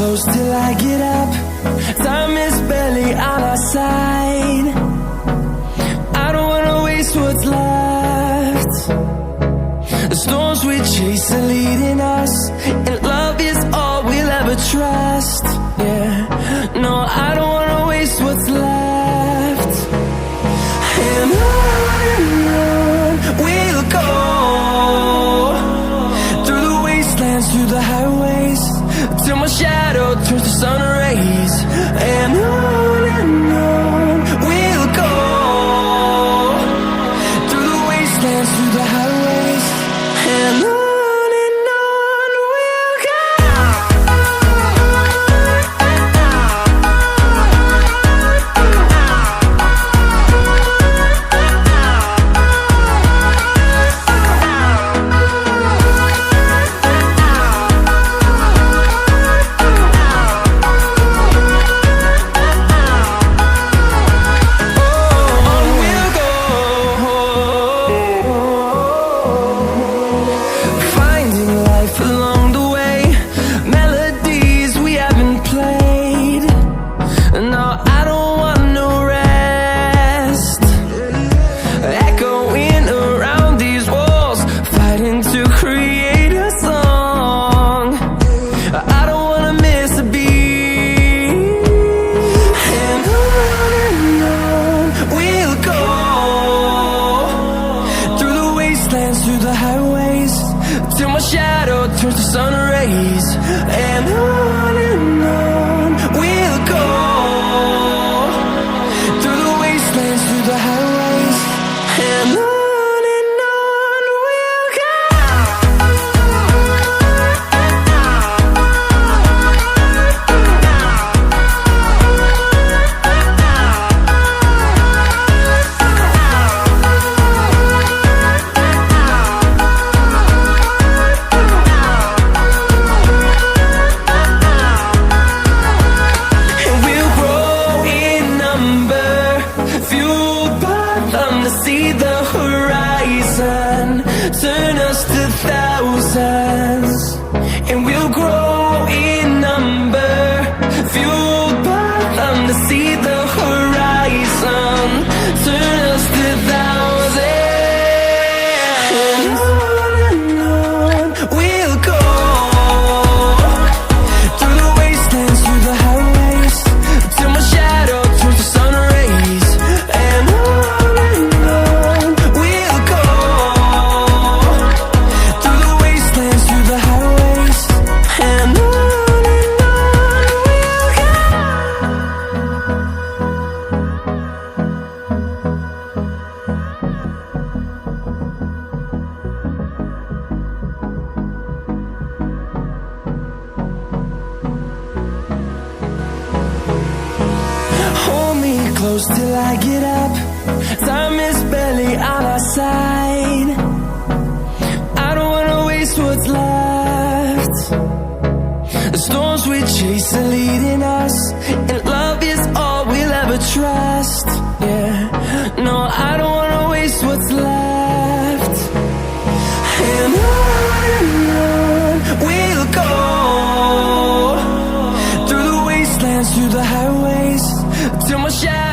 close till I get up. Time is barely on our side. I don't wanna waste what's left. The storms we chase are leading us, and love is all we'll ever trust. Yeah, no, I don't wanna waste what's left. And on we'll go, through the wastelands, through the highways, till my shadow turns to sun rays. And on we'll go, through the wastelands, through the highways, and on we'll go. Through the highways, till my shadow turns to sun rays. And on we'll go, through the wastelands, through the highways, and on we'll go. See the horizon, turn us to thousands, and we'll grow in number, fueled by them to see the horizon, turn us to thousands. And on we'll go, through the wastelands, through the highways, till my shadow turns to sun rays. And close till I get up. Time is barely on our side. I don't wanna waste what's left. The storms we chase are leading us, and love is all we'll ever trust. Yeah, no, I don't wanna waste what's left. And on we'll go, through the wastelands, through the highways, till my shadow